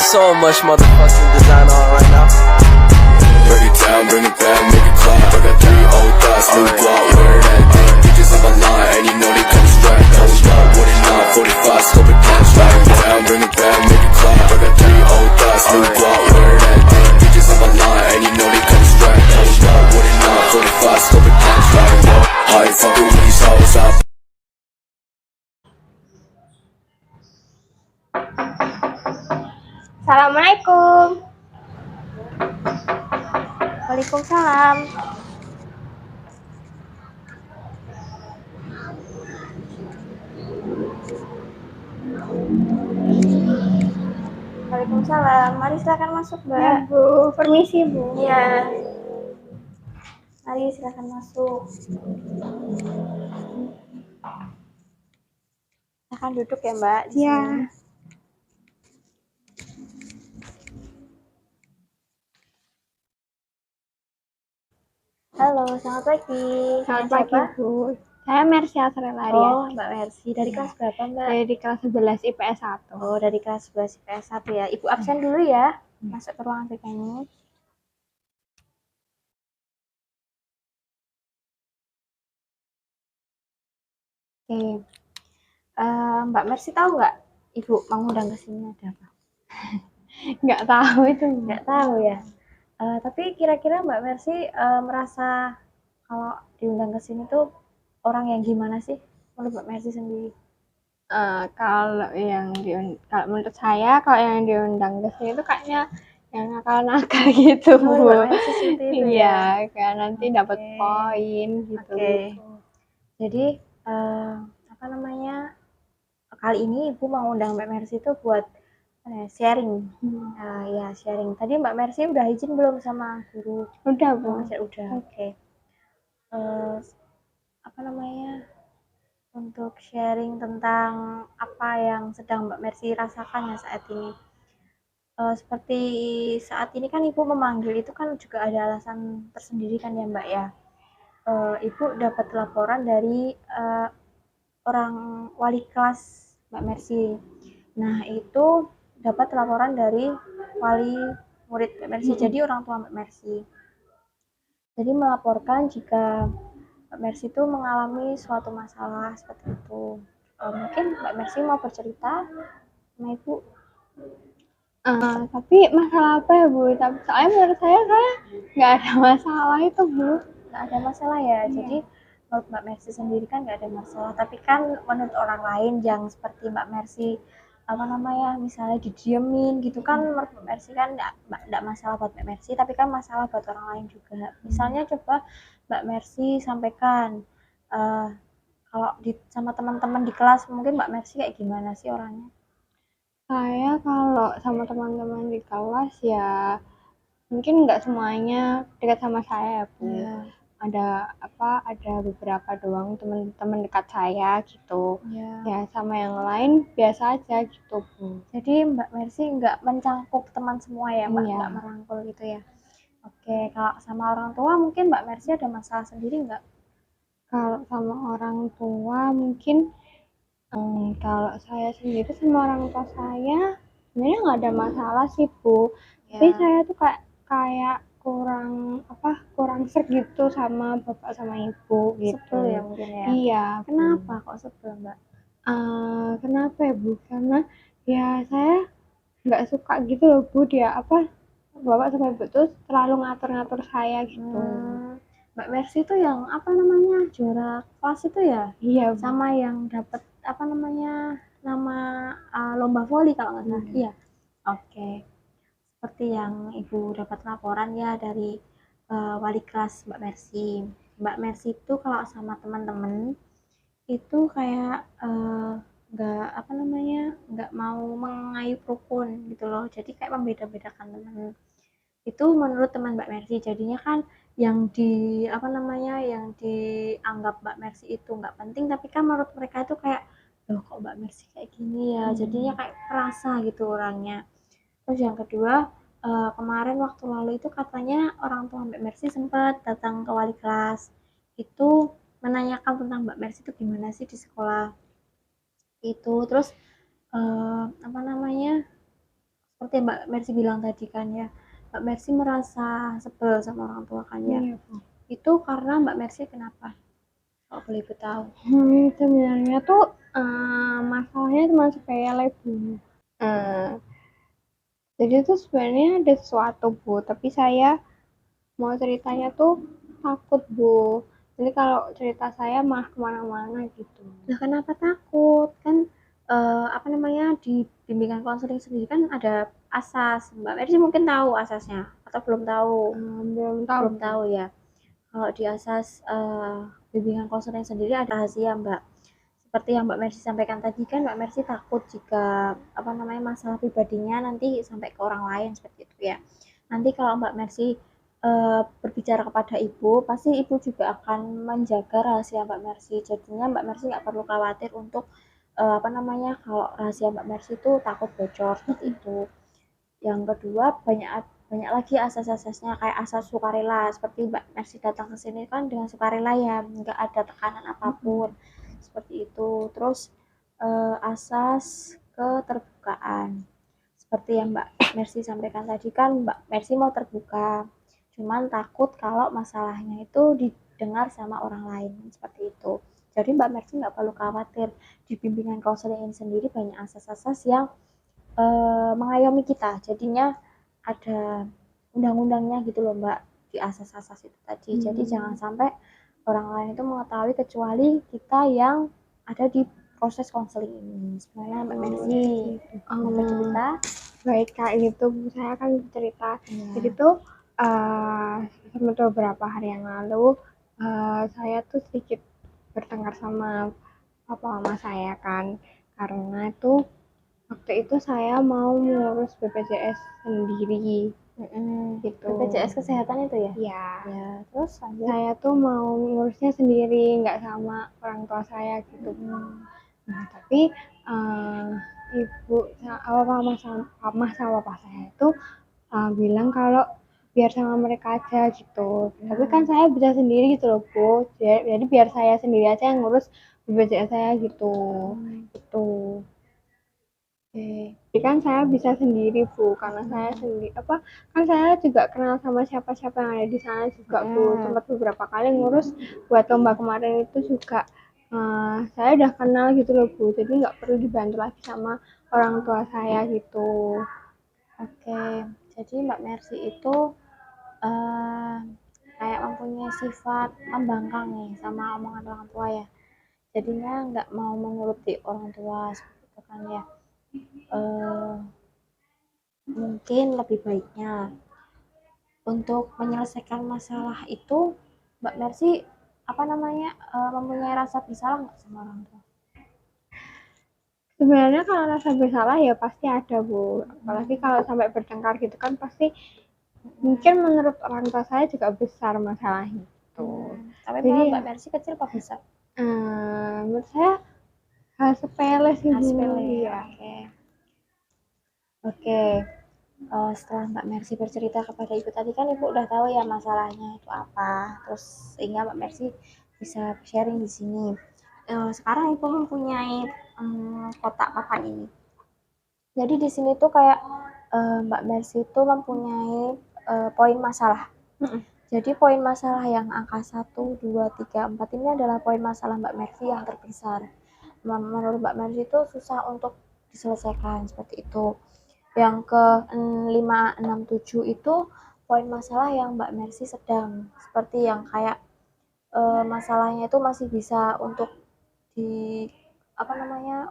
so much motherfucking design on right now. Break it down, bring it back, make it clap. I got 3 old thoughts, new guap, where that thing. Bitches on my line, and you know they come straight. Hold up, what it not, 45, scope it cash. Break it down, bring it back, make it clap. I got 3 old thoughts, new guap, where that thing. Bitches on my line, and you know they come straight. Hold up, what it not, 45, scope it cash. I ain't fucking with these hoes out. Assalamualaikum. Waalaikumsalam. Waalaikumsalam. Mari silakan masuk, Mbak. Ya, Bu. Permisi, Bu. Iya. Mari silakan masuk. Silakan duduk ya, Mbak. Di Ya. sini. Halo, selamat pagi. Selamat Dengan pagi, siapa? Bu. Saya Mercy Asrelaria. Oh, Mbak Mercy. Dari kelas berapa, Mbak? Dari kelas 11 IPS 1. Oh, dari kelas 11 IPS 1 ya. Ibu absen dulu ya. Masuk ke ruangan BK ini. Oke. Mbak Mercy tahu nggak Ibu mengundang ke sini ada apa? Nggak tahu itu, Bu. Nggak tahu ya. Tapi kira-kira Mbak Mercy merasa kalau diundang ke sini tuh orang yang gimana sih menurut Mbak Mercy sendiri? Kalau menurut saya, kalau yang diundang ke sini itu kayaknya yang nakal-nakal gitu, Bu. Menurut Mbak Mercy seperti itu ya? Iya, kayak nanti dapat Oke. poin gitu. Oke. Jadi apa namanya? Kali ini Ibu mau undang Mbak Mercy itu buat sharing. Ya sharing. Tadi Mbak Mercy udah izin belum sama guru? Udah, Bu. Udah. Oke. Apa namanya? Untuk sharing tentang apa yang sedang Mbak Mercy rasakan ya saat ini. Seperti saat ini kan Ibu memanggil itu kan juga ada alasan tersendiri kan ya Mbak ya. Ibu dapat laporan dari orang wali kelas Mbak Mercy. Nah itu dapat laporan dari wali murid Mbak Mercy, jadi orang tua Mbak Mercy. Jadi melaporkan jika Mbak Mercy itu mengalami suatu masalah seperti itu. Mungkin Mbak Mercy mau bercerita sama Ibu. Tapi masalah apa ya, Bu? Tapi soalnya menurut saya nggak ada masalah itu, Bu. Nggak ada masalah ya. Jadi menurut Mbak Mercy sendiri kan nggak ada masalah. Tapi kan menurut orang lain yang seperti Mbak Mercy apa namanya misalnya didiemin gitu kan menurut Mbak Mercy kan nggak masalah buat Mbak Mercy tapi kan masalah buat orang lain juga. Misalnya coba Mbak Mercy sampaikan kalau sama teman-teman di kelas mungkin Mbak Mercy kayak gimana sih orangnya? Saya kalau sama teman-teman di kelas ya mungkin nggak semuanya dekat sama saya ya, Bu. Ada beberapa doang teman-teman dekat saya gitu. Ya sama yang lain biasa aja gitu, Bu. Jadi Mbak Mercy nggak mencangkup teman semua ya, Mbak? Iya. Nggak merangkul gitu ya? Oke, kalau sama orang tua mungkin Mbak Mercy ada masalah sendiri nggak? Kalau sama orang tua mungkin kalau saya sendiri sama orang tua saya sebenarnya nggak ada masalah sih, Bu. Tapi saya tuh kayak kurang sreg gitu sama bapak sama ibu gitu. Sebel ya mungkin ya? Iya. Kenapa kok sebel, Mbak? Kenapa ya, Bu? Karena ya saya nggak suka gitu loh, Bu, bapak sama ibu tuh terlalu ngatur-ngatur saya gitu. Mbak Mercy itu yang apa namanya juara kelas itu ya? Iya, Bu. Sama yang dapat apa namanya nama lomba voli kalau nggak salah. Iya. Oke. Seperti yang Ibu dapat laporan ya dari wali kelas Mbak Mercy. Mbak Mercy itu kalau sama teman-teman itu kayak nggak mau mengayuh rukun gitu loh. Jadi kayak membeda-bedakan teman. Itu menurut teman Mbak Mercy. Jadinya kan yang dianggap Mbak Mercy itu nggak penting, tapi kan menurut mereka itu kayak loh kok Mbak Mercy kayak gini ya. Jadinya kayak perasa gitu orangnya. Terus yang kedua kemarin waktu lalu itu katanya orang tua Mbak Mercy sempat datang ke wali kelas itu menanyakan tentang Mbak Mercy itu gimana sih di sekolah itu. Terus seperti Mbak Mercy bilang tadi kan ya, Mbak Mercy merasa sebel sama orang tua kan ya. Iya, Bu. Itu karena Mbak Mercy kenapa? Kalau boleh ibu tahu. Sebenarnya tuh masalahnya cuma sepele, Bu. Eh, jadi tuh sebenarnya ada sesuatu, Bu, tapi saya mau ceritanya tuh takut, Bu. Jadi kalau cerita saya malah kemana-mana gitu. Nah, kenapa takut? Kan apa namanya, di bimbingan konseling sendiri kan ada asas. Mbak Mercy mungkin tahu asasnya atau belum tahu? Belum tahu. Belum tahu ya. Kalau di asas bimbingan konseling sendiri ada rahasia, Mbak. Seperti yang Mbak Mercy sampaikan tadi kan, Mbak Mercy takut jika apa namanya masalah pribadinya nanti sampai ke orang lain seperti itu ya. Nanti kalau Mbak Mercy berbicara kepada ibu, pasti ibu juga akan menjaga rahasia Mbak Mercy. Jadinya Mbak Mercy nggak perlu khawatir untuk apa namanya, kalau rahasia Mbak Mercy itu takut bocor seperti itu. Yang kedua, banyak banyak lagi asas-asasnya kayak asas sukarela, seperti Mbak Mercy datang ke sini kan dengan sukarela ya, nggak ada tekanan apapun seperti itu. Terus asas keterbukaan, seperti yang Mbak Mercy sampaikan tadi kan, Mbak Mercy mau terbuka, cuman takut kalau masalahnya itu didengar sama orang lain seperti itu. Jadi Mbak Mercy nggak perlu khawatir, di bimbingan konseling ini sendiri banyak asas-asas yang mengayomi kita, jadinya ada undang-undangnya gitu loh Mbak, di asas-asas itu tadi. Jadi jangan sampai orang lain itu mengetahui kecuali kita yang ada di proses konseling ini. Sebenarnya Mbak Mercy mau cerita. Baik Kak, itu saya akan cerita. Ya. Jadi tuh beberapa hari yang lalu saya tuh sedikit bertengkar sama papa mama saya kan, karena itu waktu itu saya mau ngurus BPJS sendiri gitu. BPJS kesehatan itu ya? Ya. Ya, terus lanjut. Saya tuh mau ngurusnya sendiri, nggak sama orang tua saya gitu. Nah, tapi ibu mama sama papa saya itu bilang kalau biar sama mereka aja gitu. Tapi kan saya bisa sendiri gitu loh, Bu. Jadi biar saya sendiri aja yang ngurus BPJS saya gitu. Gitu. Jadi kan saya bisa sendiri, Bu, karena saya sendiri kan saya juga kenal sama siapa-siapa yang ada di sana juga, Bu. Sempat beberapa kali ngurus buat lomba kemarin itu juga saya udah kenal gitu loh, Bu. Jadi nggak perlu dibantu lagi sama orang tua saya gitu. Oke, jadi Mbak Mercy itu kayak mempunyai sifat membangkang nih sama omongan orang tua ya. Jadinya nggak mau menuruti orang tua seperti itu kan ya. Mungkin lebih baiknya untuk menyelesaikan masalah itu Mbak Mercy apa namanya mempunyai rasa bersalah nggak sama orang tua? Sebenarnya kalau rasa bersalah ya pasti ada, Bu. Apalagi kalau sampai bertengkar gitu kan pasti mungkin menurut orang tua saya juga besar masalah itu. Tapi Jadi Mbak Mercy kecil apa besar? Menurut saya hal sepele sih, Bu. Sepele ya. Iya. Oke. Setelah Mbak Mercy bercerita kepada ibu tadi kan ibu udah tahu ya masalahnya itu apa, terus sehingga Mbak Mercy bisa sharing di sini. Sekarang ibu mempunyai kotak papan ini. Jadi di sini tuh kayak Mbak Mercy itu mempunyai poin masalah. Jadi poin masalah yang angka 1, 2, 3, 4 ini adalah poin masalah Mbak Mercy yang terbesar. Menurut Mbak Mercy itu susah untuk diselesaikan seperti itu. Yang ke 5, 6, 7 itu poin masalah yang Mbak Mercy sedang, seperti yang kayak masalahnya itu masih bisa untuk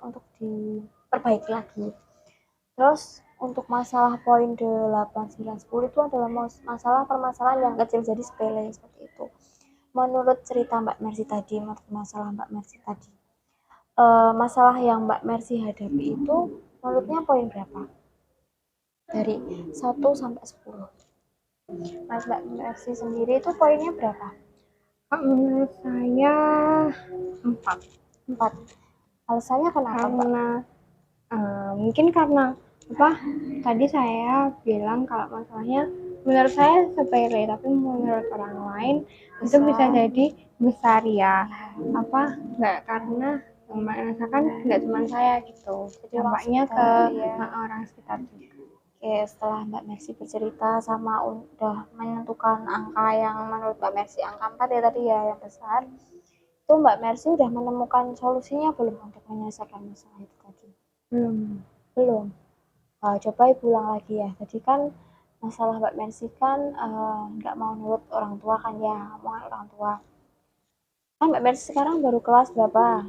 untuk diperbaiki lagi. Terus untuk masalah poin 8, 9, 10 itu adalah masalah permasalahan yang kecil jadi sepele seperti itu. Menurut cerita Mbak Mercy tadi, masalah Mbak Mercy tadi, masalah yang Mbak Mercy hadapi itu menurutnya poin berapa? Dari 1 sampai 10. Mas Mbak Mercy sendiri itu poinnya berapa? Menurut saya 4. Alasannya kenapa, Mbak? Karena mungkin karena tadi saya bilang kalau masalahnya menurut saya sepele, tapi menurut orang lain itu bisa jadi besar ya. Nggak, karena merasakan nggak cuma saya gitu, dampaknya ke orang sekitar juga. Oke, setelah Mbak Mercy bercerita sama udah menentukan angka yang menurut Mbak Mercy angka 4 ya tadi ya yang besar, itu Mbak Mercy udah menemukan solusinya belum untuk menyelesaikan masalah itu tadi? Belum. Belum. Coba Ibu ulang lagi ya. Tadi kan masalah Mbak Mercy kan nggak mau nurut orang tua kan ya, omongan orang tua. Kan Mbak Mercy sekarang baru kelas berapa?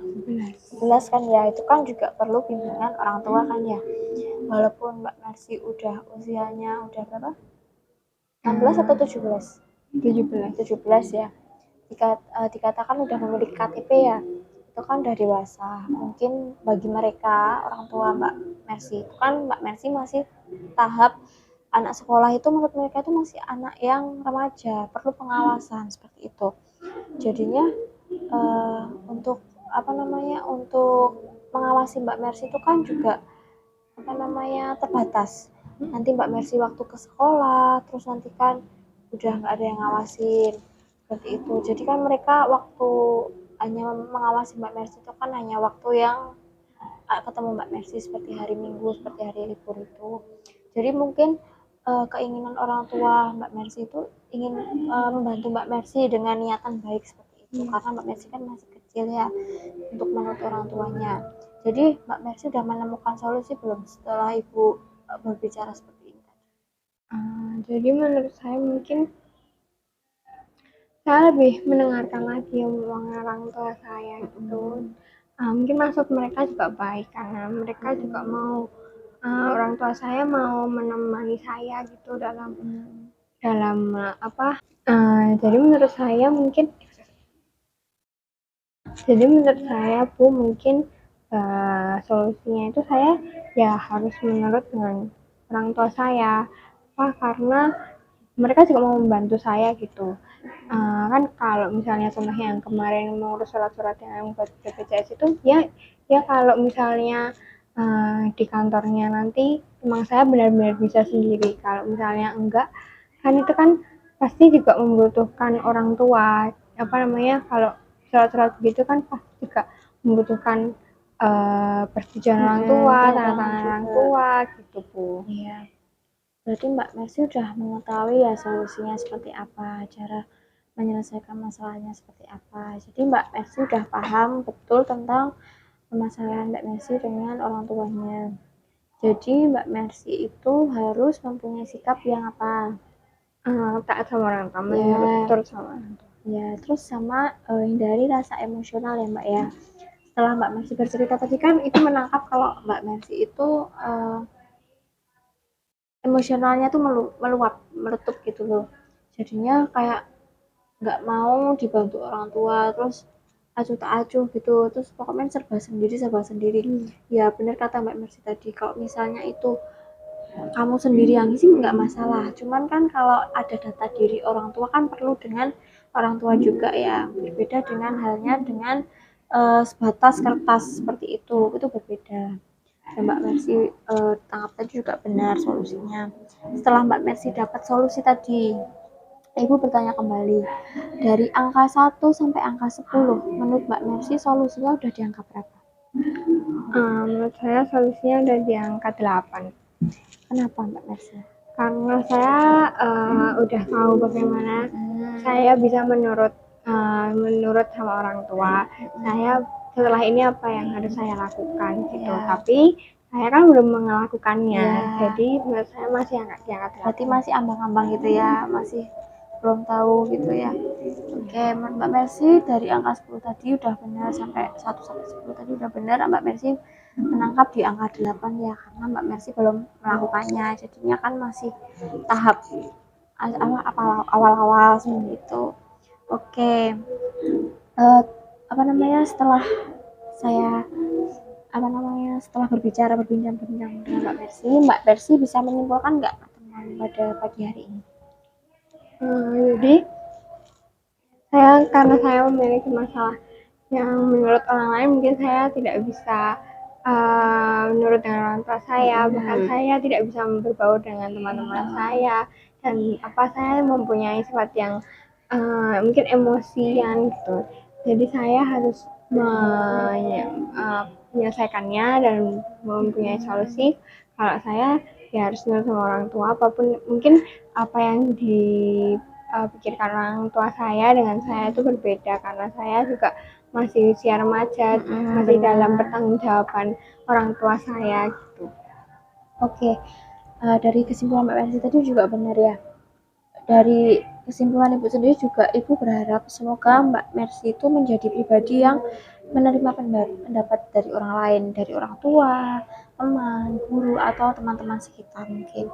11 kan ya, itu kan juga perlu bimbingan orang tua kan ya. Walaupun Mbak Mercy udah usianya udah berapa? 16 atau 17? 17. 17 ya. Dikatakan udah memiliki KTP ya. Itu kan udah dewasa. Mungkin bagi mereka orang tua Mbak Mercy itu kan Mbak Mercy masih tahap anak sekolah itu menurut mereka itu masih anak yang remaja, perlu pengawasan seperti itu. Jadinya untuk apa namanya untuk mengawasi Mbak Mercy itu kan juga apa namanya terbatas. Nanti Mbak Mercy waktu ke sekolah, terus nanti kan udah nggak ada yang ngawasin seperti itu. Jadi kan mereka waktu hanya mengawasi Mbak Mercy itu kan hanya waktu yang ketemu Mbak Mercy seperti hari Minggu, seperti hari libur itu. Jadi mungkin keinginan orang tua Mbak Mercy itu ingin membantu Mbak Mercy dengan niatan baik seperti itu karena Mbak Mercy kan masih kecil ya untuk menurut orang tuanya. Jadi Mbak Mercy sudah menemukan solusi belum setelah Ibu berbicara seperti ini? Jadi menurut saya mungkin saya lebih mendengarkan lagi omongan orang tua saya gitu. Mungkin maksud mereka juga baik karena mereka juga mau orang tua saya mau menemani saya gitu dalam apa jadi menurut saya Bu mungkin solusinya itu saya ya harus menurut dengan orang tua saya karena mereka juga mau membantu saya gitu. Kan kalau misalnya contohnya yang kemarin mengurus surat-surat yang buat BPJS itu ya kalau misalnya di kantornya nanti emang saya benar-benar bisa sendiri, kalau misalnya enggak kan itu kan pasti juga membutuhkan orang tua apa namanya, kalau surat-surat gitu kan pasti juga membutuhkan persetujuan orang tua, tanda tangan orang tua gitu Bu. Iya. Berarti Mbak Mercy sudah mengetahui ya solusinya seperti apa, cara menyelesaikan masalahnya seperti apa. Jadi Mbak Mercy sudah paham betul tentang permasalahan Mbak Mercy dengan orang tuanya. Jadi Mbak Mercy itu harus mempunyai sikap yang apa? Taat sama orang tua, menurut sama orang tua. Ya, terus sama hindari rasa emosional ya Mbak ya. Setelah Mbak Mercy bercerita tadi kan itu menangkap kalau Mbak Mercy itu emosionalnya tuh meluap, meletup gitu loh. Jadinya kayak nggak mau dibantu orang tua, terus acuh tak acuh gitu, terus pokoknya serba sendiri. Ya benar kata Mbak Mercy tadi, kalau misalnya itu kamu sendiri yang isi nggak masalah, cuman kan kalau ada data diri orang tua kan perlu dengan orang tua juga ya, berbeda dengan halnya dengan sebatas kertas seperti itu berbeda. Dan Mbak Mercy tangkap tadi juga benar solusinya. Setelah Mbak Mercy dapat solusi tadi, Ibu bertanya kembali, dari angka 1 sampai angka 10, menurut Mbak Mercy solusinya udah di angka berapa? Menurut saya solusinya udah di angka 8. Kenapa Mbak Mercy? Karena saya udah tahu bagaimana saya bisa menurut sama orang tua. Saya setelah ini apa yang harus saya lakukan gitu. Tapi saya kan belum melakukannya. Jadi menurut saya masih di angka 8. Berarti masih ambang-ambang gitu ya, masih belum tahu gitu ya. Oke, menurut Mbak Mercy dari angka 10 tadi udah benar, sampai 1 sampai 10 tadi udah benar. Mbak Mercy menangkap di angka 8 ya, karena Mbak Mercy belum melakukannya, jadinya kan masih tahap awal-awal seperti itu. Oke, setelah saya setelah berbincang-bincang dengan Mbak Mercy bisa menyimpulkan nggak pertemuan pada pagi hari ini? Jadi karena saya memiliki masalah yang menurut orang lain mungkin saya tidak bisa menurut dengan orang tua saya, bahkan saya tidak bisa berbaur dengan teman-teman saya, dan saya mempunyai sifat yang mungkin emosian gitu. Jadi saya harus menyelesaikannya dan mempunyai solusi kalau saya ya harus nurut sama orang tua. Apapun mungkin apa yang dipikirkan orang tua saya dengan saya itu berbeda, karena saya juga masih usia remaja, masih dalam pertanggungjawaban orang tua saya gitu. Oke, dari kesimpulan Mbak Mercy tadi juga benar ya. Dari kesimpulan Ibu sendiri juga Ibu berharap semoga Mbak Mercy itu menjadi pribadi yang menerima pendapat dari orang lain, dari orang tua, teman, guru, atau teman-teman sekitar mungkin.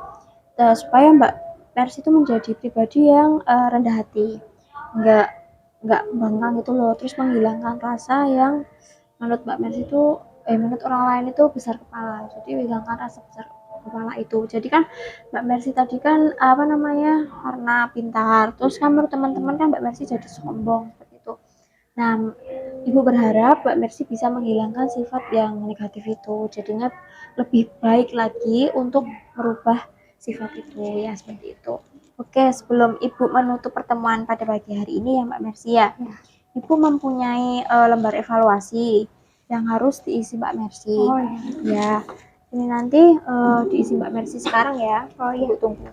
Supaya Mbak Mercy itu menjadi pribadi yang rendah hati, nggak bangkang gitu loh, terus menghilangkan rasa yang menurut Mbak Mercy itu menurut orang lain itu besar kepala. Jadi hilangkan rasa besar kepala itu. Jadi kan Mbak Mercy tadi kan apa namanya, karena pintar, terus kan menurut teman-teman kan Mbak Mercy jadi sombong seperti itu. Nah, Ibu berharap Mbak Mercy bisa menghilangkan sifat yang negatif itu, jadinya lebih baik lagi untuk merubah sifat itu ya, seperti itu. Oke, sebelum Ibu menutup pertemuan pada pagi hari ini ya Mbak Mercy ya, Ibu mempunyai lembar evaluasi yang harus diisi Mbak Mercy. Oh ya. Ya, ini nanti diisi Mbak Mercy sekarang ya. Oh iya. Ibu tunggu.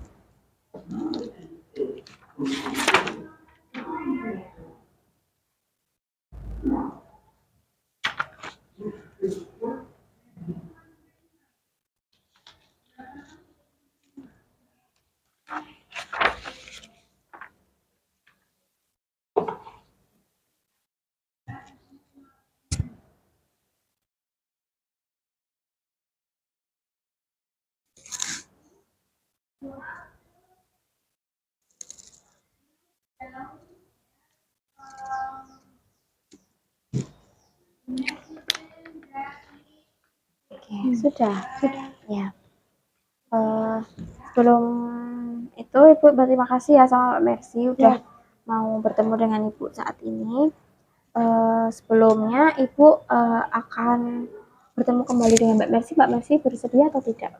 Oke, sudah ya. Sebelum itu Ibu berterima kasih ya sama Mbak Mercy udah mau bertemu dengan Ibu saat ini. Sebelumnya Ibu akan bertemu kembali dengan Mbak Mercy. Mbak Mercy bersedia atau tidak?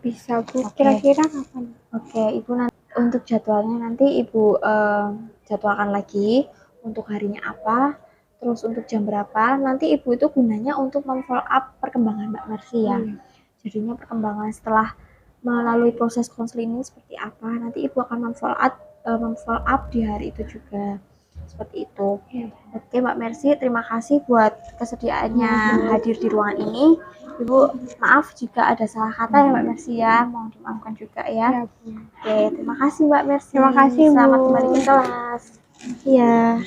Bisa Bu. Oke. Kira-kira kapan? Oke, Ibu nanti untuk jadwalnya nanti Ibu jadwalkan lagi untuk harinya apa, terus untuk jam berapa. Nanti Ibu itu gunanya untuk memfollow up perkembangan Mbak Mercy ya. Jadinya perkembangan setelah melalui proses konseling ini seperti apa, nanti Ibu akan memfollow up di hari itu juga. Seperti itu. Oke Mbak Mercy, terima kasih buat kesediaannya hadir di ruangan ini. Ibu maaf jika ada salah kata ya Mbak Mercy ya, mohon dimaafkan juga ya. Oke, terima kasih Mbak Mercy. Terima kasih, Selamat Bu. kembali ke kelas. Iya.